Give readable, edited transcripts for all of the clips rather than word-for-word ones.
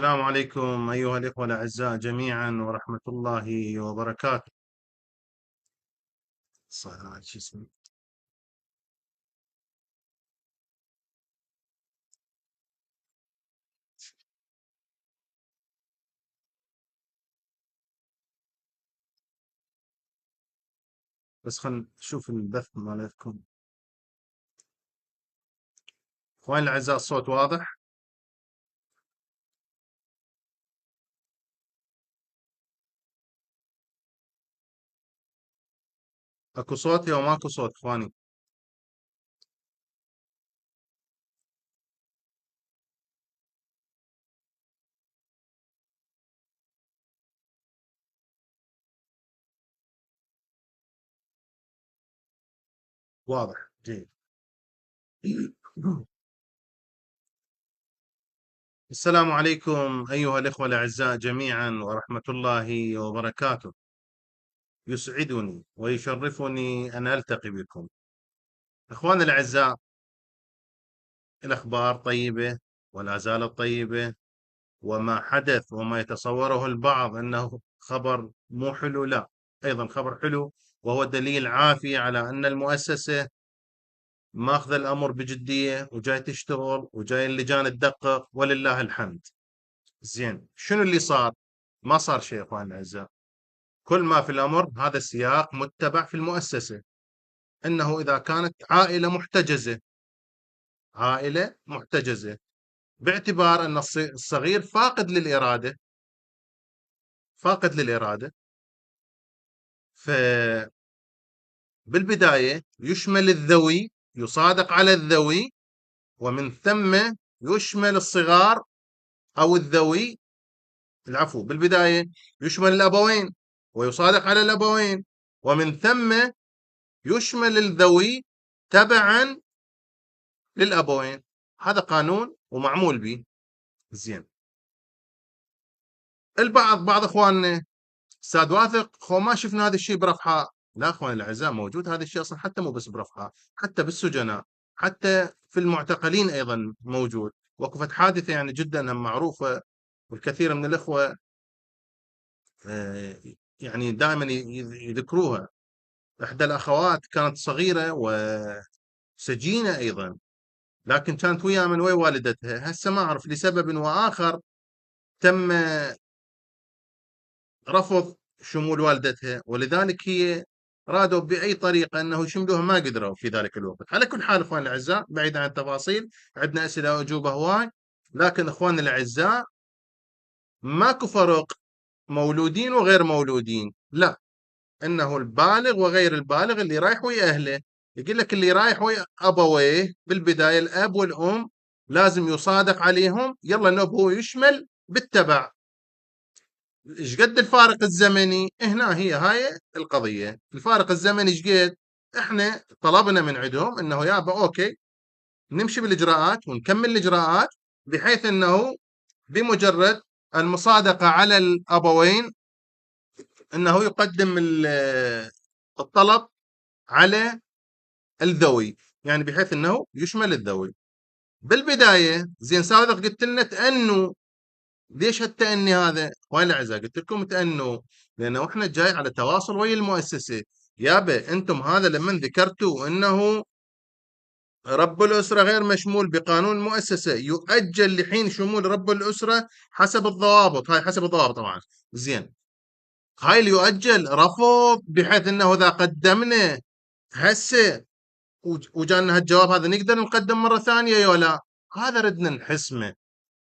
السلام عليكم أيها الإخوة الأعزاء جميعا ورحمة الله وبركاته. شو اسمه؟ بس خلنا نشوف البث مالتكم. إخواني الأعزاء الصوت واضح؟ أكو صوتي أو ماكو صوت إخواني؟ واضح جيد. السلام عليكم أيها الإخوة الأعزاء جميعا ورحمة الله وبركاته. يسعدني ويشرفني أن ألتقي بكم. إخواني الأعزاء، الأخبار طيبة ولا زالت طيبة، وما حدث وما يتصوره البعض أنه خبر مو حلو، لا، أيضا خبر حلو، وهو دليل عافي على أن المؤسسة ماخذ الأمر بجدية وجاي تشتغل وجاي اللجان تدقق ولله الحمد. زين، شنو اللي صار؟ ما صار شيء أخواننا الأعزاء. كل ما في الأمر هذا السياق متبع في المؤسسة، أنه إذا كانت عائلة محتجزة باعتبار أن الصغير فاقد للإرادة، فبالبداية يشمل الذوي، يصادق على الذوي، ومن ثم يشمل الصغار أو الذوي، العفو، بالبداية يشمل الأبوين ويصادق على الأبوين، ومن ثم يشمل الذوي تبعا للأبوين. هذا قانون ومعمول به. زين، بعض اخواننا، استاذ واثق، خو ما شفنا هذا الشيء برفحاء. لا اخواني الاعزاء، موجود هذا الشيء اصلا، حتى مو بس برفحاء، حتى بالسجناء، حتى في المعتقلين ايضا موجود. وقفت حادثه يعني جدا معروفه، والكثير من الاخوه آه، يعني دائما يذكروها. احدى الاخوات كانت صغيره وسجينه ايضا، لكن كانت ويا والدتها. هسه ما اعرف لسبب واخر تم رفض شمول والدتها، ولذلك هي رادوا بأي طريقة أنه يشملوها، ما قدروا في ذلك الوقت. على كل حال إخواننا الأعزاء، بعيد عن التفاصيل، عندنا أسئلة وأجوبة هواي، لكن إخواننا الأعزاء، ماكو فرق مولودين وغير مولودين، لا، إنه البالغ وغير البالغ اللي رايح ويا أهله. يقول لك اللي رايح ويا أبويه بالبداية الأب والأم لازم يصادق عليهم، يلا إنه هو يشمل بالتبع. ايش قد الفارق الزمني هنا؟ هي هاي القضيه، الفارق الزمني ايش قد. احنا طلبنا من عندهم انه يابا اوكي، نمشي بالاجراءات ونكمل الاجراءات، بحيث انه بمجرد المصادقه على الابوين انه يقدم الطلب على الذوي، يعني بحيث انه يشمل الذوي بالبدايه. زين، سابق قلت لنا تأنوا. ليش هالتأني هذا؟ وين الاعزاء؟ قلت لكم تأنوا لانه احنا جاي على تواصل ويا المؤسسه. يابا انتم هذا لما ذكرتوا انه رب الاسره غير مشمول بقانون المؤسسه، يؤجل لحين شمول رب الاسره حسب الضوابط. هاي حسب الضوابط طبعا. زين، هاي اللي يؤجل رفض، بحيث انه اذا قدمنا هسه وجانا هالجواب هذا نقدر نقدم مره ثانيه يا لا. هذا ردنا نحسمه،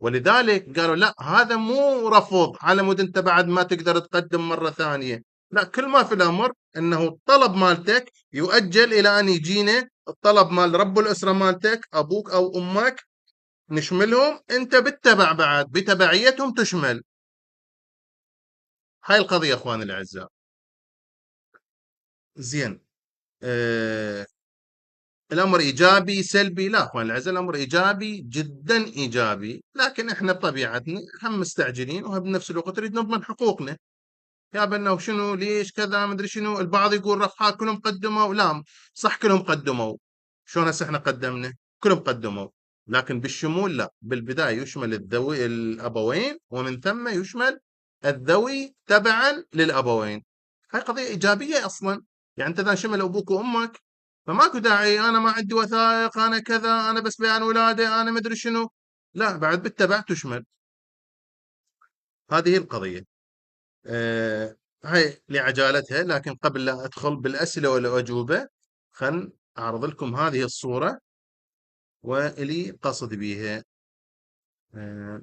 ولذلك قالوا لا، هذا مو رفض على مود انت بعد ما تقدر تقدم مرة ثانية. لا، كل ما في الامر انه الطلب مالتك يؤجل الى ان يجينا الطلب مال رب الاسرة مالتك، ابوك او امك، نشملهم انت بالتبع، بعد بتبعيتهم تشمل. هاي القضية اخواني الاعزاء. زين، آه، الامر ايجابي سلبي؟ لا اخواني الاعزاء، الامر ايجابي جدا ايجابي، لكن احنا بطبيعتنا هم مستعجلين وهم بنفس الوقت نريد نضمن حقوقنا. يا بنا وشنو ليش كذا مدري شنو. البعض يقول رفعات كلهم قدموا، لا صح كلهم قدموا. شلون هسه احنا قدمنا؟ كلهم قدموا. لكن بالشمول لا، بالبداية يشمل الذوي الأبوين، ومن ثم يشمل الذوي تبعا للأبوين. هاي قضية إيجابية أصلا. يعني أنت إذا شمل أبوك وأمك فماكو داعي أنا ما عندي وثائق، أنا كذا، أنا بس بيان ولادة، أنا مدري شنو. لا، بعد بالتبع تشمل. هذه هي القضية. هاي لعجالتها. لكن قبل لا أدخل بالأسئلة والأجوبة، خل أعرض لكم هذه الصورة وإلي قصد بيها. آه،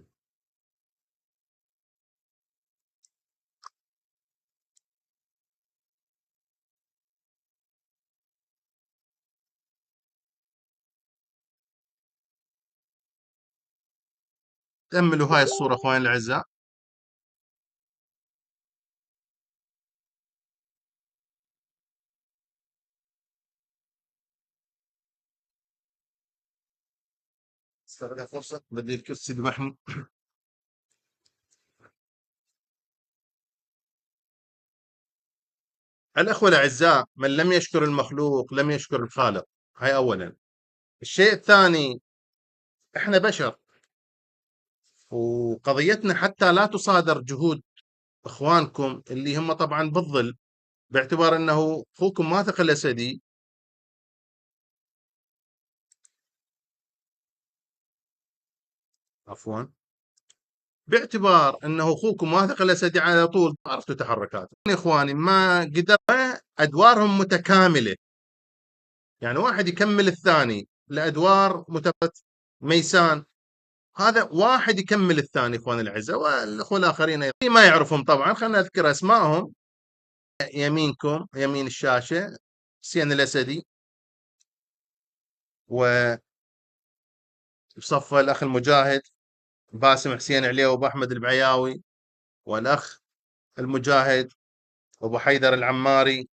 تأملوا هاي الصورة أخواني الأعزاء. استغل فرصة بدي الكرسي ذبحني. الأخوة الأعزاء، من لم يشكر المخلوق لم يشكر الخالق. هاي أولا. الشيء الثاني، إحنا بشر، وقضيتنا حتى لا تصادر جهود إخوانكم اللي هم طبعا بالظل، باعتبار أنه أخوكم ماثق الأسدي. عفوا. باعتبار أنه أخوكم واثق الأسدي على طول عرفتوا تحركاته. يا إخواني ما قدر، أدوارهم متكاملة. يعني واحد يكمل الثاني، الأدوار ميسان، هذا واحد يكمل الثاني. إخواني الأعزاء، والأخوة الآخرين أيضاً ما يعرفهم طبعا، خلينا نذكر أسمائهم. يمينكم يمين الشاشة حسين الأسدي، وبصفه الأخ المجاهد باسم حسين عليه، وأبو أحمد البعياوي، والأخ المجاهد أبو حيدر العماري،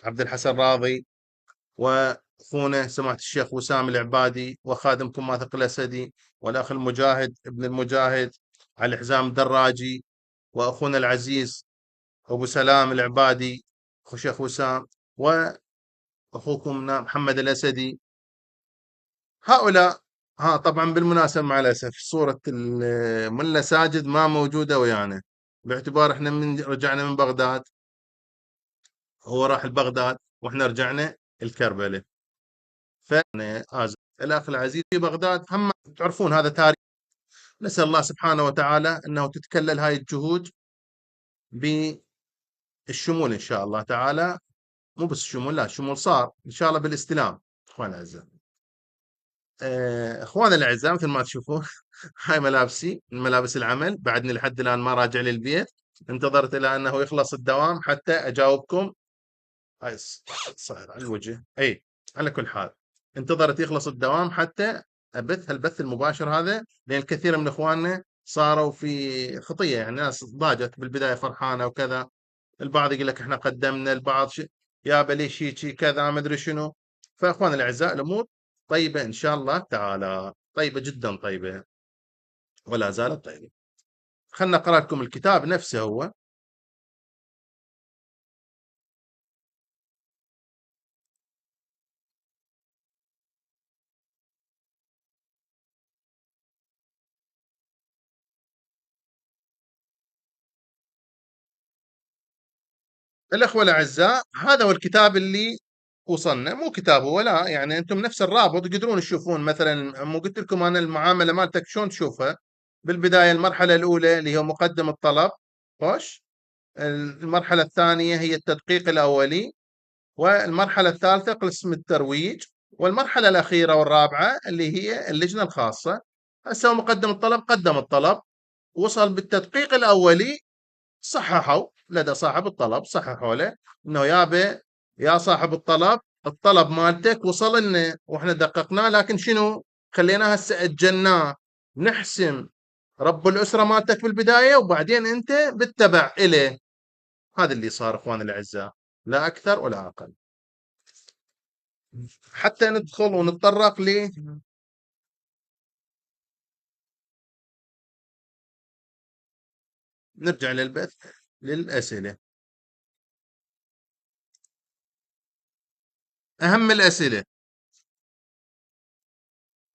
عبد الحسن راضي، واخونا سماحه الشيخ وسام العبادي، وخادمكم ماثق الاسدي، والاخ المجاهد ابن المجاهد علي حزام الدراجي، واخونا العزيز ابو سلام العبادي، اخو شيخ وسام، واخوكم محمد الاسدي. هؤلاء. ها طبعا بالمناسبه مع الاسف صوره الملا ساجد ما موجوده ويانا، باعتبار احنا من رجعنا من بغداد، هو راح لبغداد واحنا رجعنا الكربلاء. الأخ العزيز في بغداد هم تعرفون هذا تاريخ. نسأل الله سبحانه وتعالى أنه تتكلل هاي الجهود بالشمول إن شاء الله تعالى. مو بس الشمول، لا، الشمول صار إن شاء الله بالاستلام. إخوان الأعزاء، إخوان الأعزاء، مثل ما تشوفون هاي ملابسي من ملابس العمل، بعدني لحد الآن ما راجع للبيت. انتظرت إلى أنه يخلص الدوام حتى أجاوبكم. هاي صاير على الوجه. أي، على كل حال، انتظرت يخلص الدوام حتى أبث البث المباشر هذا، لأن الكثير من إخواننا صاروا في خطية. يعني ناس ضاجت بالبداية فرحانة وكذا، البعض يقول لك احنا قدمنا، البعض يا ليش هيك كذا ما ادري شنو. فاخواننا الاعزاء، الامور طيبه ان شاء الله تعالى، طيبه جدا طيبه، ولا زالت طيبه. خلنا اقرا لكم الكتاب نفسه. هو الأخوة الأعزاء، هذا هو الكتاب اللي وصلنا. مو كتاب هو، لا، يعني أنتم نفس الرابط تقدرون تشوفون. مثلا مو قلت لكم أنا المعاملة مالتك شلون تشوفها؟ بالبداية المرحلة الأولى اللي هي مقدم الطلب، خوش. المرحلة الثانية هي التدقيق الأولي، والمرحلة الثالثة قسم الترويج، والمرحلة الأخيرة والرابعة اللي هي اللجنة الخاصة. هسه هو مقدم الطلب قدم الطلب، وصل بالتدقيق الأولي، صححوا لدى صاحب الطلب، صححوا له انه يا صاحب الطلب، الطلب مالتك وصل لنا واحنا دققناه، لكن شنو خليناه هسه اجلناه، نحسم رب الاسره مالتك بالبدايه، وبعدين انت بالتبع اليه. هذا اللي صار اخواني الاعزاء، لا اكثر ولا اقل. حتى ندخل ونتطرق نرجع للبث للاسئله. اهم الاسئله.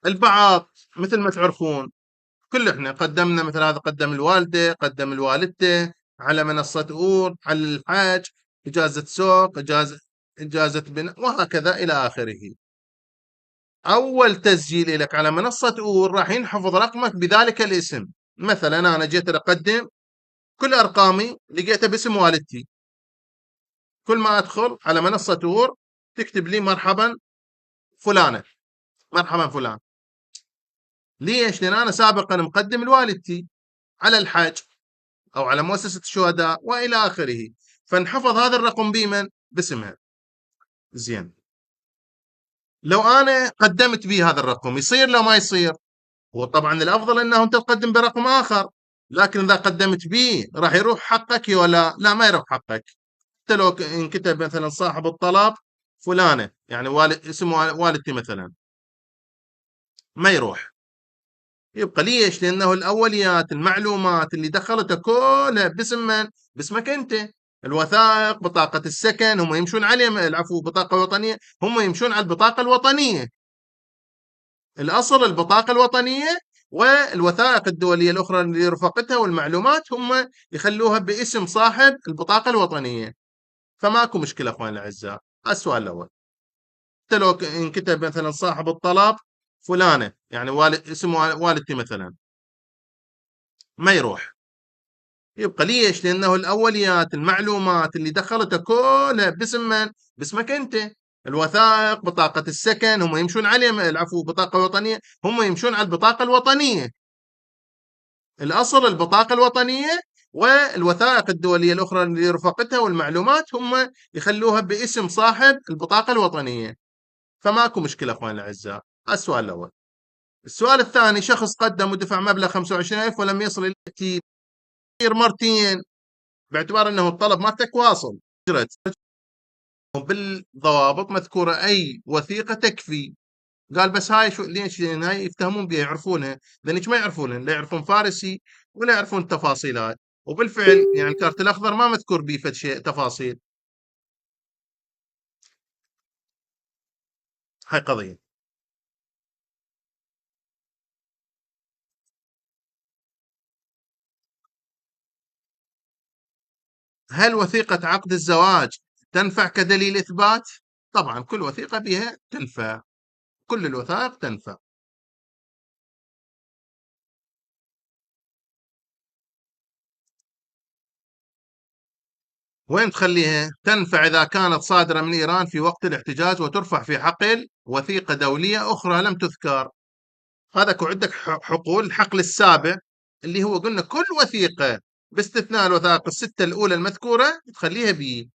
البعض مثل ما تعرفون كل إحنا قدمنا، مثل هذا قدم الوالدة، قدم الوالدته على منصة أور، على الحاج، إجازة سوق، إجازة بناء، وهكذا إلى آخره. أول تسجيل لك على منصة أور راح ينحفظ رقمك بذلك الاسم. مثلا أنا جيت أقدم، كل أرقامي لقيتها باسم والدتي. كل ما أدخل على منصة أور تكتب لي مرحبا فلانة، مرحبا فلان. ليش؟ لأن أنا سابقا مقدم لوالدتي على الحاج أو على مؤسسة الشهداء وإلى آخره، فانحفظ هذا الرقم بمن؟ باسمها. زين، لو أنا قدمت به هذا الرقم يصير لو ما يصير؟ هو طبعا الأفضل أنه أنت تقدم برقم آخر، لكن إذا قدمت به راح يروح حقك ولا لا؟ ما يروح حقك. حتى لو انكتب مثلا صاحب الطلب فلانة، يعني والد، اسم والدتي مثلا، ما يروح. يبقى ليش؟ لأنه الأوليات، المعلومات اللي دخلتها كلها باسم من؟ باسمك أنت. الوثائق، بطاقة السكن، هم يمشون عليه، العفو، بطاقة وطنية، هم يمشون على البطاقة الوطنية. الأصل البطاقة الوطنية، والوثائق الدولية الأخرى اللي رفقتها والمعلومات هم يخلوها باسم صاحب البطاقة الوطنية. فماكو مشكلة أخواني الأعزاء. السؤال الأول، حتى لو انكتب مثلا صاحب الطلب فلانة، يعني والد، اسم والدتي مثلا، ما يروح. يبقى ليش؟ لأنه الأوليات، المعلومات اللي دخلتها كلها باسم من؟ باسمك أنت. الوثائق، بطاقة السكن، هم يمشون عليه، العفو، بطاقة وطنية، هم يمشون على البطاقة الوطنية. الأصل البطاقة الوطنية، والوثائق الدولية الأخرى اللي رفقتها والمعلومات هم يخلوها باسم صاحب البطاقة الوطنية. فماكو مشكلة أخواني الأعزاء. السؤال الأول. السؤال الثاني، شخص قدم ودفع مبلغ 25,000 ولم يصل إلى التي مرتين، باعتبار أنه الطلب مالتك واصل. بالضوابط مذكورة أي وثيقة تكفي. قال بس هاي شو ليش؟ لأن هاي يفتهمون بها، يعرفونها، لأنك ما يعرفونها، لا يعرفون فارسي ولا يعرفون التفاصيلات. وبالفعل يعني الكارت الأخضر ما مذكور به فد شيء تفاصيل. هاي قضية. هل وثيقة عقد الزواج تنفع كدليل إثبات؟ طبعا كل وثيقة بها تنفع، كل الوثائق تنفع. وين تخليها؟ تنفع إذا كانت صادرة من إيران في وقت الاحتجاج وترفع في حقل وثيقة دولية أخرى لم تذكر. هذاك وعندك حقول الحقل السابع، اللي هو قلنا كل وثيقة باستثناء الوثائق الستة الأولى المذكورة تخليها بي.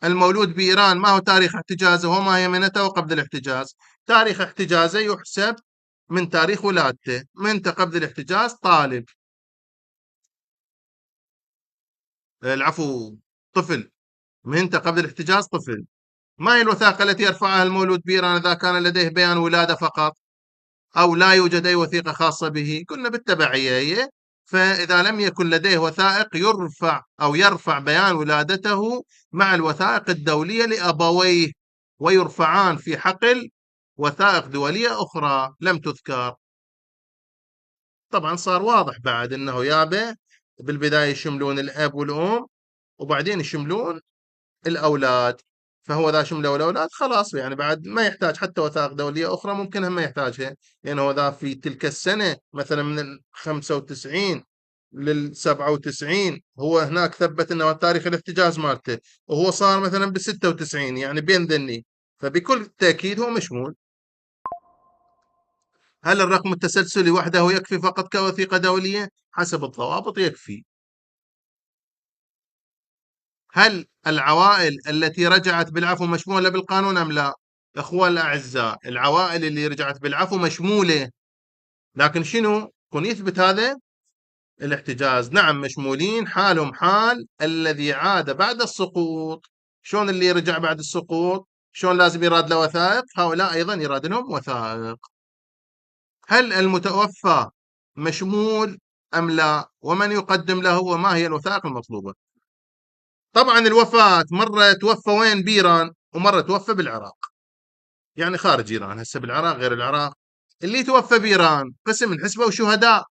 المولود بإيران ما هو تاريخ احتجازه وما هي منته قبل الاحتجاز؟ تاريخ احتجازه يحسب من تاريخ ولادته. من قبل الاحتجاز طالب، العفو، طفل. من قبل الاحتجاز طفل. ما هي الوثائق التي يرفعها المولود بإيران إذا كان لديه بيان ولادة فقط أو لا يوجد أي وثيقة خاصة به؟ قلنا بالتبعية هي. فإذا لم يكن لديه وثائق يرفع أو يرفع بيان ولادته مع الوثائق الدولية لأبويه، ويرفعان في حقل وثائق دولية أخرى لم تذكر. طبعا صار واضح بعد أنه يابا بالبداية يشملون الأب والأم، وبعدين يشملون الأولاد. فهو ذا شمله الأولاد خلاص، يعني بعد ما يحتاج حتى وثائق دولية أخرى، ممكن هم ما يحتاجها، لأنه ذا في تلك السنة مثلا من ال 95 لل 97 هو هناك ثبت أنه تاريخ الاحتجاز مالته، وهو صار مثلا بال 96، يعني بين ذني، فبكل تأكيد هو مشمول. هل الرقم التسلسلي وحده يكفي فقط كوثيقة دولية؟ حسب الضوابط يكفي. هل العوائل التي رجعت بالعفو مشمولة بالقانون أم لا؟ أخوة الأعزاء، العوائل اللي رجعت بالعفو مشمولة، لكن شنو؟ كون يثبت هذا الاحتجاز. نعم مشمولين، حالهم حال الذي عاد بعد السقوط. شلون اللي رجع بعد السقوط؟ شلون لازم يراد له وثائق؟ هؤلاء أيضا يراد لهم وثائق. هل المتوفى مشمول أم لا؟ ومن يقدم له وما هي الوثائق المطلوبة؟ طبعا الوفاة مرة توفى وين؟ بإيران، ومرة توفى بالعراق، يعني خارج إيران. هسه بالعراق غير العراق. اللي توفى بإيران قسم انحسبوا شهداء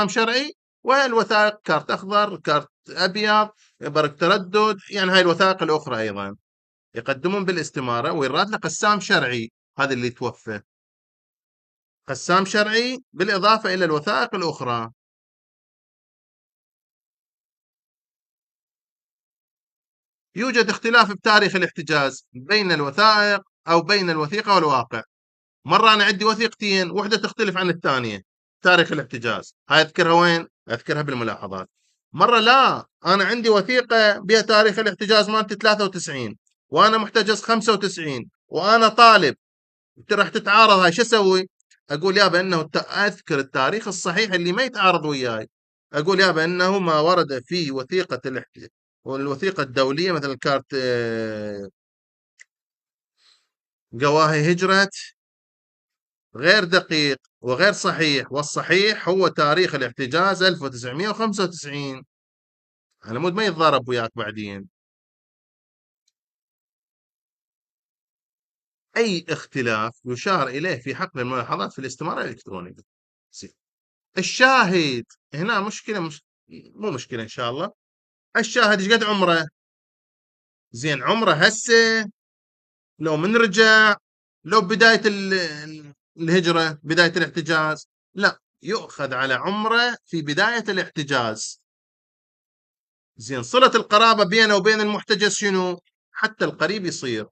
شرعي، والوثائق كارت أخضر، كارت أبيض، برق تردد، يعني هاي الوثائق الأخرى أيضا يقدمون بالاستمارة ويراد له قسام شرعي. هذا اللي توفى قسام شرعي بالإضافة إلى الوثائق الأخرى. يوجد اختلاف بتاريخ الاحتجاز بين الوثائق أو بين الوثيقة والواقع. مرة أنا عندي وثيقتين، وحدة تختلف عن الثانية تاريخ الاحتجاز، هاي أذكرها وين؟ أذكرها بالملاحظات. مرة لا، أنا عندي وثيقة بها تاريخ الاحتجاز مالتي 93 وأنا محتجز 95 وأنا طالب، أنت راح تتعارض، هاي شو أسوي؟ أقول يابا أنه أذكر التاريخ الصحيح اللي ما يتعارض وياي. أقول يابا أنه ما ورد في وثيقة والوثيقة الدولية مثل كارت قواهي هجرة غير دقيق وغير صحيح، والصحيح هو تاريخ الاحتجاز 1995، على مود ما يتضارب وياك بعدين. أي اختلاف يشار إليه في حقل الملاحظات في الاستمارة الإلكترونية. زين. الشاهد هنا مشكلة، مو مشكلة إن شاء الله. الشاهد ايش قد عمره؟ زين، عمره هسه، لو من رجع، لو بداية الهجرة، بداية الاحتجاز، لا، يؤخذ على عمره في بداية الاحتجاز. زين، صلة القرابة بينه وبين المحتجز شنو؟ حتى القريب يصير،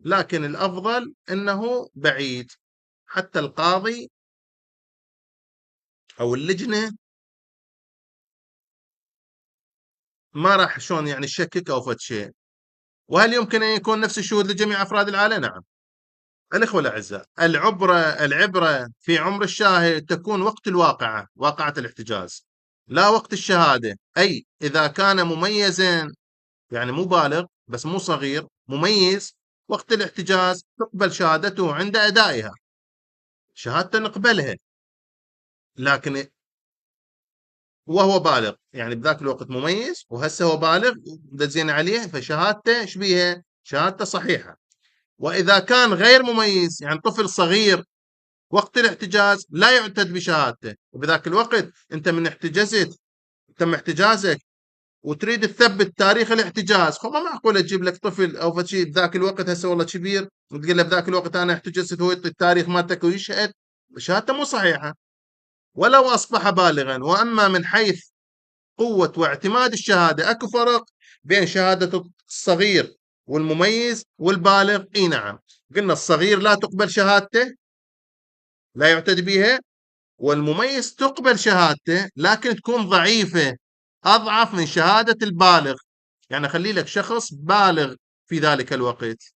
لكن الأفضل أنه بعيد، حتى القاضي أو اللجنة ما راح شلون يعني يشكك أو فد شيء. وهل يمكن أن يكون نفس الشهود لجميع أفراد العائلة؟ نعم. الإخوة الأعزاء، العبرة في عمر الشاهد تكون وقت الواقعة، واقعة الاحتجاز، لا وقت الشهادة. أي إذا كان مميزا، يعني مو بالغ بس مو صغير، مميز، وقت الاحتجاز تقبل شهادته عند أدائها، شهادته نقبلها. لكن وهو بالغ، يعني بذاك الوقت مميز وهسه هو بالغ دزين عليه، فشهادته شبيها شهادته صحيحة. وإذا كان غير مميز، يعني طفل صغير، وقت الاحتجاز لا يعتد بشهادته، وبذاك الوقت أنت من احتجزت، تم احتجازك وتريد تثبت تاريخ الاحتجاز، فما معقول تجيب لك طفل او شيء بذاك الوقت هسه والله كبير وتقول له بذاك الوقت انا احتجزت، هو التاريخ مالتك ويشهد، شهادته مو صحيحه ولو اصبح بالغا. واما من حيث قوه واعتماد الشهاده، اكو فرق بين شهاده الصغير والمميز والبالغ. اي نعم، قلنا الصغير لا تقبل شهادته، لا يعتد بها، والمميز تقبل شهادته لكن تكون ضعيفة، أضعف من شهادة البالغ. يعني خلي لك شخص بالغ في ذلك الوقت.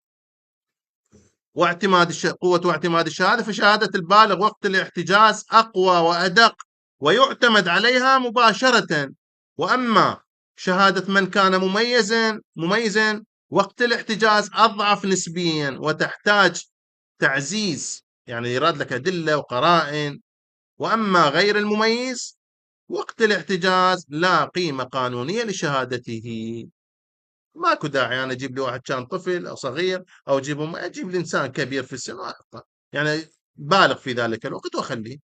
قوة واعتماد الشهادة، فشهادة البالغ وقت الاحتجاز أقوى وأدق ويعتمد عليها مباشرة. وأما شهادة من كان مميزا وقت الاحتجاز أضعف نسبيا وتحتاج تعزيز، يعني يراد لك أدلة وقرائن. وأما غير المميز وقت الاحتجاز لا قيمة قانونية لشهادته. ماكو داعي أنا أجيب لي واحد كان طفل أو صغير، أو أجيب لي إنسان كبير في السن، يعني بالغ في ذلك الوقت وأخليه.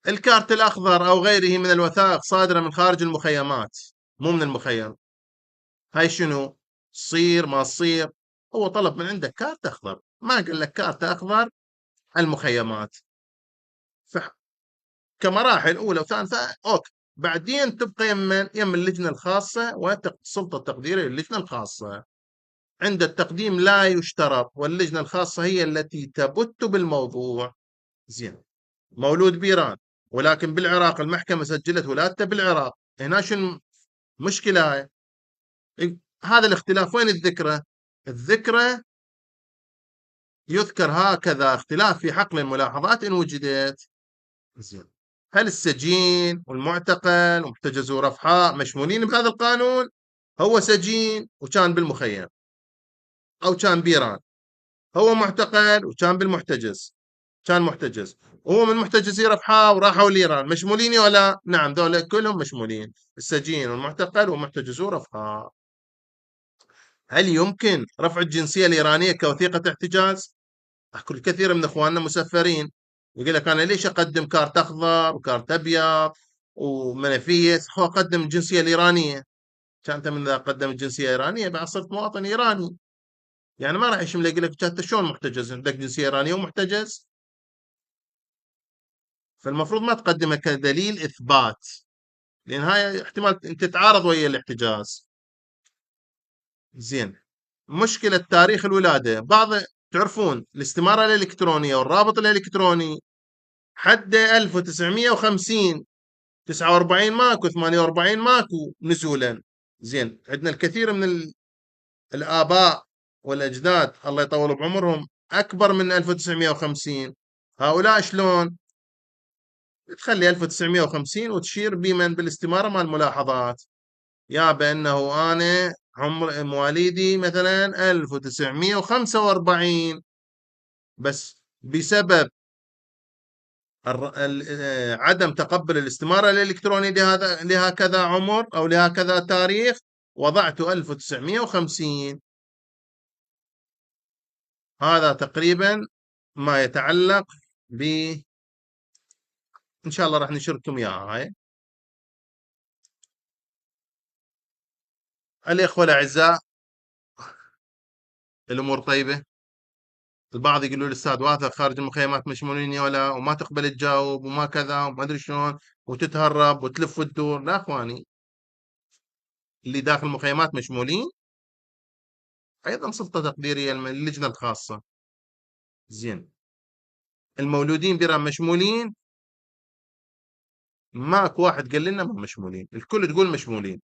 الكارت الأخضر أو غيره من الوثائق صادرة من خارج المخيمات، مو من المخيم. هاي شنو؟ تصير ما تصير، هو طلب من عندك كارت أخضر، ما قال لك كارت أخضر المخيمات. كمراحل اولى وثانيه اوكي، بعدين تبقى يم اللجنه الخاصه والسلطه التقديريه للجنه الخاصه. عند التقديم لا يشترط، واللجنه الخاصه هي التي تبت بالموضوع. زين، مولود بإيران ولكن بالعراق، المحكمه سجلت ولادته بالعراق، هنا شو المشكله هاي؟ هذا الاختلاف وين الذكرى؟ الذكرى يذكر هكذا اختلاف في حقل الملاحظات إن وجدت. زين، هل السجين والمعتقل ومحتجز ورفحاء مشمولين بهذا القانون؟ هو سجين وكان بالمخيم أو كان بإيران، هو معتقل وكان بالمحتجز، كان محتجز، وهو من محتجزي رفحاء وراحوا لإيران، مشمولين ولا؟ نعم، دول كلهم مشمولين، السجين والمعتقل ومحتجزو رفحاء. هل يمكن رفع الجنسية الإيرانية كوثيقة احتجاز؟ احكي الكثير من اخواننا مسفرين، يقول لك انا ليش اقدم كارت اخضر وكارت ابيض ومنفيس، هو اقدم الجنسيه الايرانيه. كان انت من اذا قدم الجنسيه الايرانيه بعد صرت مواطن ايراني، يعني ما راح يشمل يقول لك انت شلون محتجز عندك جنسيه ايرانيه ومحتجز. فالمفروض ما تقدمها كدليل اثبات، لان هاي احتمال انت تتعارض ويا الاحتجاز. زين. مشكله تاريخ الولاده، تعرفون الاستماره الالكترونيه والرابط الالكتروني حده 1950، 49 ماكو، 48 ماكو نزولا. زين، عندنا الكثير من الآباء والأجداد الله يطول بعمرهم أكبر من 1950. هؤلاء شلون تخلي 1950 وتشير بمن بالاستمارة مع الملاحظات، يا بأنه أنا عمر مواليدي مثلا 1945، بس بسبب عدم تقبل الاستمارة الإلكترونية لهكذا عمر أو لهكذا تاريخ وضعت 1950. هذا تقريبا ما يتعلق ب، إن شاء الله راح نشركم إياها هاي. الإخوة الأعزاء، الأمور طيبة. البعض يقولوا لي أستاذ واثق خارج المخيمات مشمولين ولا، وما تقبل تجاوب وما كذا وما أدري شلون، وتتهرب وتلف وتدور. لا أخواني، اللي داخل المخيمات مشمولين، أيضا سلطة تقديرية من اللجنة الخاصة. زين. المولودين برا مشمولين، ماكو واحد قال لنا ما مشمولين، الكل تقول مشمولين.